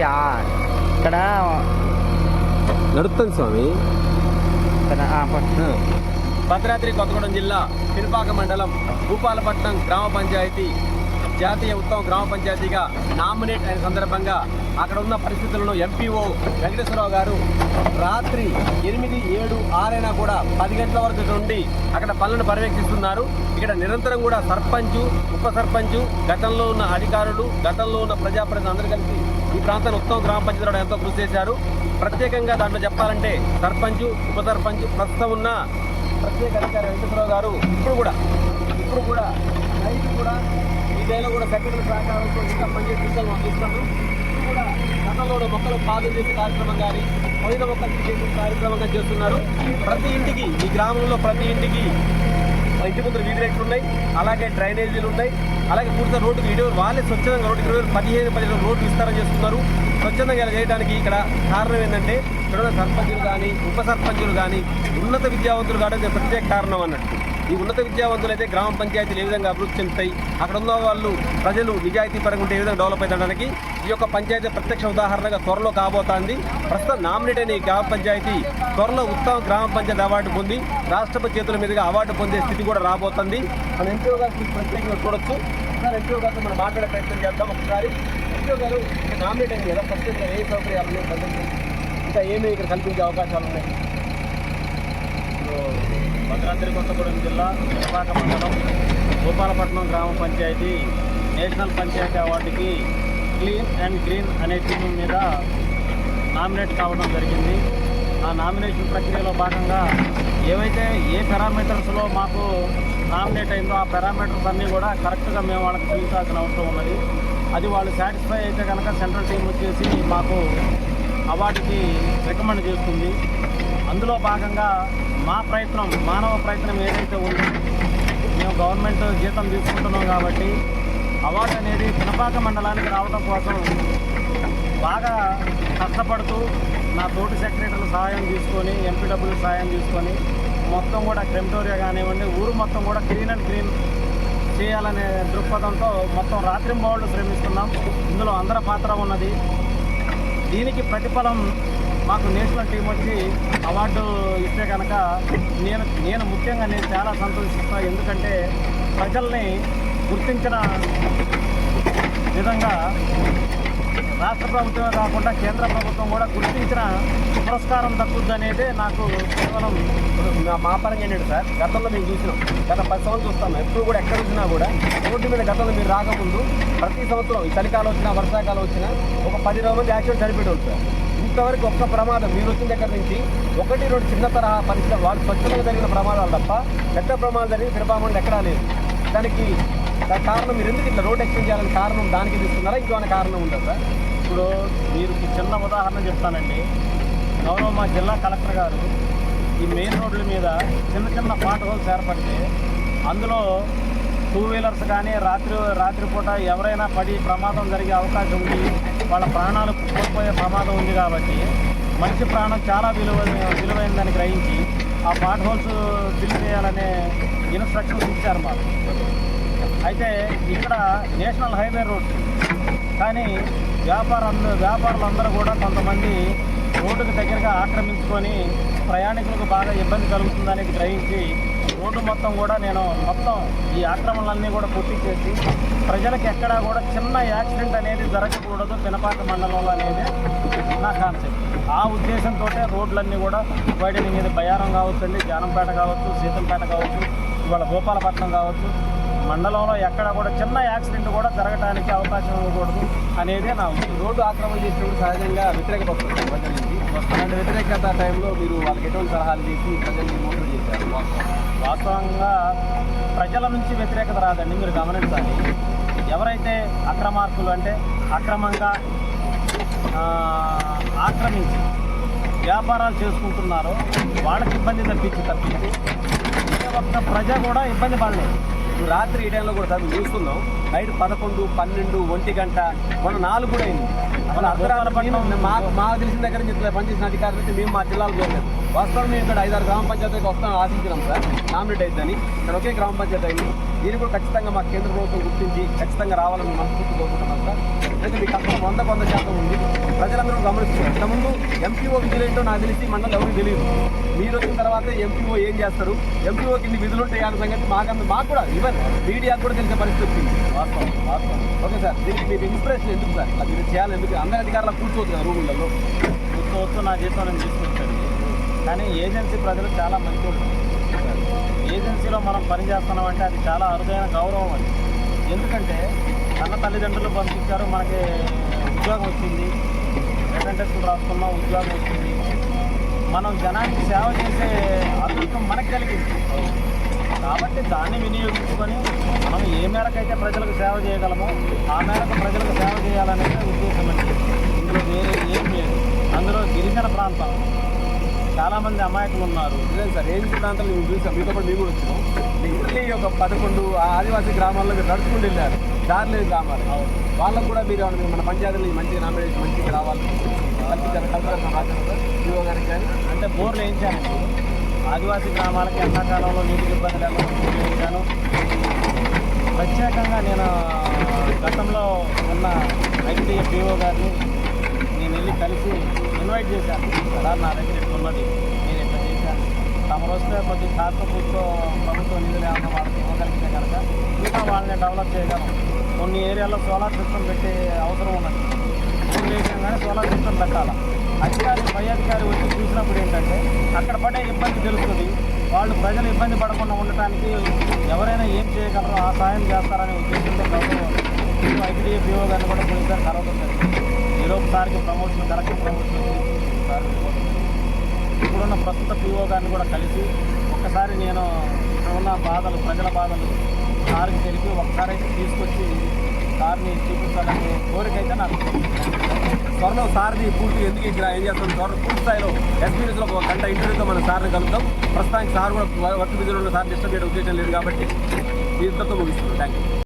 ఇక్కడ నడుస్తుంది స్వామి. భద్రాద్రి కొత్తగూడెం జిల్లా పినపాక మండలం భూపాలపట్నం గ్రామ పంచాయతీ జాతీయ ఉత్తమ గ్రామ పంచాయతీగా నామినేట్ అయిన సందర్భంగా అక్కడ ఉన్న పరిస్థితులను ఎంపీఓ వెంకటేశ్వరరావు గారు రాత్రి 8, 7, 6 అయినా కూడా 10 గంటల వరకు నుండి అక్కడ పనులను పర్యవేక్షిస్తున్నారు. ఇక్కడ నిరంతరం కూడా సర్పంచు, ఉప సర్పంచు, గతంలో ఉన్న అధికారులు, గతంలో ఉన్న ప్రజాప్రతినిధులు అందరూ కలిసి ఈ ప్రాంతాన్ని ఉత్తమ గ్రామ పంచాయతీ ఎంతో కృషి చేశారు. ప్రత్యేకంగా దాంట్లో చెప్పాలంటే సర్పంచు, ఉప సర్పంచు, ప్రస్తుతం ఉన్న ప్రత్యేక అధికారి వెంకటేశ్వరరావు గారు ఇప్పుడు కూడా నైట్ కూడా ఈ వేళ కూడా సెక్రటరీ సహకారంతో ఇంకా పనిచేసి చూస్తున్నాను. ఇప్పుడు కూడా గతంలో మొక్కలు పాదులు చేసే కార్యక్రమం కానీ పవిత్ర మొక్కలు చేసే కార్యక్రమంగా చేస్తున్నారు. ప్రతి ఇంటికి, ఈ గ్రామంలో ప్రతి ఇంటికి ఇంటి ముందు వీధి లైట్లు ఉన్నాయి, అలాగే డ్రైనేజీలు ఉన్నాయి, అలాగే పూర్తిగా రోడ్డుకి ఇటీవల వాళ్ళే స్వచ్ఛందంగా రోడ్డుకి 15 రోడ్డు విస్తారం చేస్తున్నారు. స్వచ్ఛందంగా చేయడానికి ఇక్కడ కారణం ఏంటంటే ఇక్కడ సర్పంచులు కానీ, ఉప సర్పంచులు కానీ ఉన్నత విద్యావంతులు కావడానికి ప్రత్యేక కారణం అన్నట్టు. ఈ ఉన్నత విద్యావంతులు అయితే గ్రామ పంచాయతీలు ఏ విధంగా అభివృద్ధి చెందుతాయి, అక్కడ ఉన్న వాళ్ళు ప్రజలు నిజాయితీ పరంగా ఉంటే ఏ విధంగా డెవలప్ అవుతాడానికి ఈ యొక్క పంచాయతీ ప్రత్యక్ష ఉదాహరణగా త్వరలో కాబోతోంది. ప్రస్తుతం నామినేట్ అయిన ఈ గ్రామ పంచాయతీ త్వరలో ఉత్తమ గ్రామ పంచాయతీ అవార్డు పొంది రాష్ట్రపతి చేతుల మీదుగా అవార్డు పొందే స్థితి కూడా రాబోతుంది. మన ఎంపీఓ గారికి ప్రత్యేకంగా చూడొచ్చు. ఒకసారి ఎంపీఓ గారితో మనం మాట్లాడే ప్రయత్నం చేద్దాం. ఒకసారి ఎంపీఓ గారు నామినేట్ అయింది కదా, ఫస్ట్ ఏ సౌకర్యాలు ఉన్నాయి, ఇంకా ఏమేమి ఇక్కడ కల్పించే అవకాశాలు ఉన్నాయి? భద్రాద్రి కొత్తగూడెం జిల్లా పినపాక మండలం భూపాలపట్నం గ్రామ పంచాయతీ నేషనల్ పంచాయతీ అవార్డుకి క్లీన్ అండ్ గ్రీన్ అనే థీమ్ మీద నామినేట్ కావడం జరిగింది. ఆ నామినేషన్ ప్రక్రియలో భాగంగా ఏవైతే ఏ పారామీటర్స్లో మాకు నామినేట్ అయిందో ఆ పారామీటర్స్ అన్నీ కూడా కరెక్ట్గా మేము వాళ్ళకి చూపించాల్సిన అవసరం ఉన్నది. అది వాళ్ళు సాటిస్ఫై అయితే కనుక సెంట్రల్ టీం వచ్చేసి మాకు అవార్డుకి రికమెండ్ చేస్తుంది. అందులో భాగంగా మా ప్రయత్నం, మానవ ప్రయత్నం ఏదైతే ఉందో, మేము గవర్నమెంట్ జీతం తీసుకుంటున్నాం కాబట్టి అవార్డు అనేది పినపాక మండలానికి రావడం కోసం బాగా కష్టపడుతూ నా తోటి సెక్రటరీల సహాయం తీసుకొని, ఎంపీడబ్ల్యూ సహాయం తీసుకొని మొత్తం కూడా క్రెమిటోరియా కానివ్వండి, ఊరు మొత్తం కూడా క్లీన్ అండ్ క్లీన్ చేయాలనే దృక్పథంతో మొత్తం రాత్రింబవళ్ళు శ్రమిస్తున్నాం. ఇందులో అందరి పాత్ర ఉన్నది. దీనికి ప్రతిఫలం మాకు నేషనల్ టీం వచ్చి అవార్డు ఇస్తే కనుక నేను ముఖ్యంగా చాలా సంతోషిస్తాను. ఎందుకంటే ప్రజల్ని గుర్తించిన విధంగా రాష్ట్ర ప్రభుత్వమే కాకుండా కేంద్ర ప్రభుత్వం కూడా గుర్తించిన పురస్కారం దక్కుద్ది అనేది నాకు కేవలం మా పరంగా ఏంటంటే సార్, గతంలో మేము చూసినాం, గత 10 సంవత్సరాలు చూస్తాం. ఎప్పుడు కూడా ఎక్కడ చూసినా కూడా రోడ్డు మీద గతంలో మీరు రాకముందు ప్రతి సంవత్సరం ఈ చలికాలం వచ్చినా, వర్షాకాలం వచ్చినా ఒక 10-20 మంది యాక్సిడెంట్ చనిపోయి సార్. ఇంతవరకు ఒక్క ప్రమాదం మీరు వచ్చిన దగ్గర నుంచి 1-2 చిన్న తరహా పరిస్థితులు వాళ్ళు స్వచ్ఛంగా జరిగిన ప్రమాదాలు తప్ప పెద్ద ప్రమాదం జరిగి పినపాక ఎక్కడా లేదు. దానికి కారణం మీరు ఎందుకు ఇట్లా రోడ్ ఎక్స్టెండ్ చేయాలని కారణం దానికి తీసుకున్నారా, ఇంకేమైనా కారణం ఉందా సార్? ఇప్పుడు మీరు చిన్న ఉదాహరణ చెప్తానండి. గౌరవ మా జిల్లా కలెక్టర్ గారు ఈ మెయిన్ రోడ్ల మీద చిన్న పాట్ హోల్స్ ఏర్పడితే అందులో 2 వీలర్స్ కానీ రాత్రిపూట ఎవరైనా పడి ప్రమాదం జరిగే అవకాశం ఉంది, వాళ్ళ ప్రాణాలు కోల్పోయే ప్రమాదం ఉంది. కాబట్టి మనిషి ప్రాణం చాలా విలువైందని గ్రహించి ఆ పాట్ హోల్స్ ఫిల్ చేయాలనే ఇన్స్ట్రక్షన్స్ ఇచ్చారు మాకు. అయితే ఇక్కడ నేషనల్ హైవే రోడ్ కానీ వ్యాపారులందరూ కూడా కొంతమంది రోడ్డుకు దగ్గరగా ఆక్రమించుకొని ప్రయాణికులకు బాగా ఇబ్బంది కలుగుతుందని గ్రహించి రోడ్డు మొత్తం కూడా నేను ఈ ఆక్రమణలన్నీ కూడా పూర్తిచేసి ప్రజలకు ఎక్కడా కూడా చిన్న యాక్సిడెంట్ అనేది జరగకూడదు పినపాక మండలంలో అనేది నా కాన్సెప్ట్. ఆ ఉద్దేశంతో రోడ్లన్నీ కూడా వైడనింగ్ ఇది బయ్యారం కావచ్చు, జానంపేట కావచ్చు, సీతంపేట కావచ్చు, ఇవాళ భూపాలపట్నం కావచ్చు, మండలంలో ఎక్కడ కూడా చిన్న యాక్సిడెంట్ కూడా జరగడానికి అవకాశం ఇవ్వకూడదు అనేది నా రోడ్డు ఆక్రమణ చేసినప్పుడు సహజంగా వ్యతిరేకత వస్తుంది ప్రజల నుంచి. అలాంటి వ్యతిరేకత టైంలో మీరు వాళ్ళకి ఎటువంటి సలహాలు చేసి ప్రజల్ని మోటివేట్ చేశారు? వాస్తవంగా ప్రజల నుంచి వ్యతిరేకత రాదండి, మీరు గమనించాలి. ఎవరైతే అక్రమార్కులు అంటే అక్రమంగా ఆక్రమించి వ్యాపారాలు చేసుకుంటున్నారో వాళ్ళకి ఇబ్బంది తప్పించి ఒక్క ప్రజ కూడా ఇబ్బంది పడలేదు. రాత్రి ఈ టైంలో కూడా సార్ మేము చూస్తున్నాం, నైట్ 11, 12, 1 గంట, మొన్న 4 కూడా అయింది. అసలు అర్ధరాత్రి మాకు తెలిసిన దగ్గర నుంచి పనిచేసిన అధికారులు అయితే మేము మా జిల్లాలో పోలేదు. వాస్తవం మేము ఇక్కడ 5-6 గ్రామ పంచాయతీకి వస్తాం ఆశించినాం సార్, నామినేట్ అయిద్దని. ఇక్కడ ఒకే గ్రామ పంచాయతీ అయింది. దీన్ని కూడా ఖచ్చితంగా మా కేంద్ర ప్రభుత్వం గుర్తించి ఖచ్చితంగా రావాలని మనస్ఫూర్తి కోరుకుంటున్నాం సార్. అయితే మీ కష్టం 100% ఉంది. ప్రజలందరూ గమనిస్తున్నారు. ఇంతకుముందు ఎంపీఓ విధులు ఏంటో నాకు తెలిసి మండలం ఎవరికి తెలియదు. మీరు వచ్చిన తర్వాత ఎంపీఓ ఏం చేస్తారు, ఎంపీఓకి ఇన్ని విధులు ఉంటాయి అన్న సంగతి మాకు కూడా ఈవెన్ మీడియాకు కూడా తెలిసే పరిస్థితి వచ్చింది. వాస్తవం. ఓకే సార్, దీనికి మీకు ఇన్స్పిరేషన్ ఎందుకు సార్? ఇట్లా మీరు చేయాలి ఎందుకు? అందరి అధికారులు కూర్చోవచ్చు కదా రూములలో, కూర్చోవచ్చు, నా జీతం నేను తీసుకొచ్చాను. కానీ ఏజెన్సీ ప్రజలు చాలా మంచివాళ్ళు. ఏజెన్సీలో మనం పనిచేస్తున్నామంటే అది చాలా అరుదైన గౌరవం అది. ఎందుకంటే అన్న తల్లిదండ్రులు పంపించారు, మనకి ఉద్యోగం వచ్చింది, అటెండెన్స్లు రాసుకున్నాం, ఉద్యోగం వచ్చింది. మనం జనానికి సేవ చేసే అదృష్టం మనకు కలిగింది. కాబట్టి దాన్ని వినియోగించుకొని మనం ఏ మేరకైతే ప్రజలకు సేవ చేయగలమో ఆ మేరకు ప్రజలకు సేవ చేయాలనేది ఉద్దేశం అండి. ఇందులో వేరే ఏం లేదు. అందులో గిరిజన ప్రాంతం చాలామంది అమాయకులు ఉన్నారు. నిజం సార్, ఏజెన్సీ ప్రాంతాలు మేము చూసాం, మీతో పాటు మేము కూడా వచ్చినాం. మిగిలి ఒక 11 ఆదివాసీ గ్రామాల్లో మీరు నడుచుకుంటూ వెళ్ళారు, దారిలేని గ్రామాలు. వాళ్ళకు కూడా మీరు మన పంచాయతీలు మంచిగా నామినేషన్ మంచిగా రావాలి కల్పించారు. కలెక్టర్ గారికి కానీ అంటే బోర్లు వేయించాను. ఆదివాసీ గ్రామాలకి ఎండాకాలంలో నీటికి ఇబ్బంది లేకుండా బోర్లు వేయించాను. ప్రత్యేకంగా నేను గతంలో ఉన్న ఐటీడీఏ పీఓ గారిని నేను వెళ్ళి కలిసి ఇన్వైట్ చేశాను. సార్, నా దగ్గర ఇట్లా ఉన్నది, నేను ఇట్లా చేశాను, తమరు వస్తే కొద్దిగా కాస్త కూర్చో ప్రభుత్వ నిధులు ఏమన్నా వాళ్ళకి ఇవ్వగలిగితే కనుక ఇంకా వాళ్ళని డెవలప్ చేయగలం. కొన్ని ఏరియాలో సోలార్ సిస్టమ్ పెట్టే అవసరం ఉన్నది. కానీ సోలార్ సిస్టమ్ పెట్టాలి. పై అధికారి వచ్చి చూసినప్పుడు ఏంటంటే అక్కడ పడే ఇబ్బంది తెలుస్తుంది. వాళ్ళు ప్రజలు ఇబ్బంది పడకుండా ఉండటానికి ఎవరైనా ఏం చేయగలరో ఆ సాయం చేస్తారనే ఉద్దేశంతో గౌరవం ఐటీడీఏ పీఓ గారిని కూడా కొన్నిసారి కలవడం ఈరోజు సార్కి ప్రమోషన్, కలెక్టర్ ప్రమోషన్ సార్. ఇప్పుడున్న ప్రస్తుత పీఓ గారిని కూడా కలిసి ఒక్కసారి నేను ఇక్కడ ఉన్న బాధలు, ప్రజల బాధలు సార్కి తెలిపి ఒకసారి అయితే తీసుకొచ్చి సార్ని చూపించాలనే కోరికైతే నాకు త్వరలో సార్ని పూర్తి ఎందుకు ఇక్కడ ఏం చేస్తాం త్వరలో పూర్తి స్థాయిలో ఎస్పీఎస్లో ఒక గంట ఇంటర్వ్యూతో మన సార్ని కలుద్దాం. ప్రస్తుతానికి సార్ కూడా వర్క్ విధులు ఉన్న సార్ డిస్టర్బ్ చేయడం ఉద్దేశం లేదు కాబట్టి ఇంతతో ముగిస్తున్నాం. Thank you.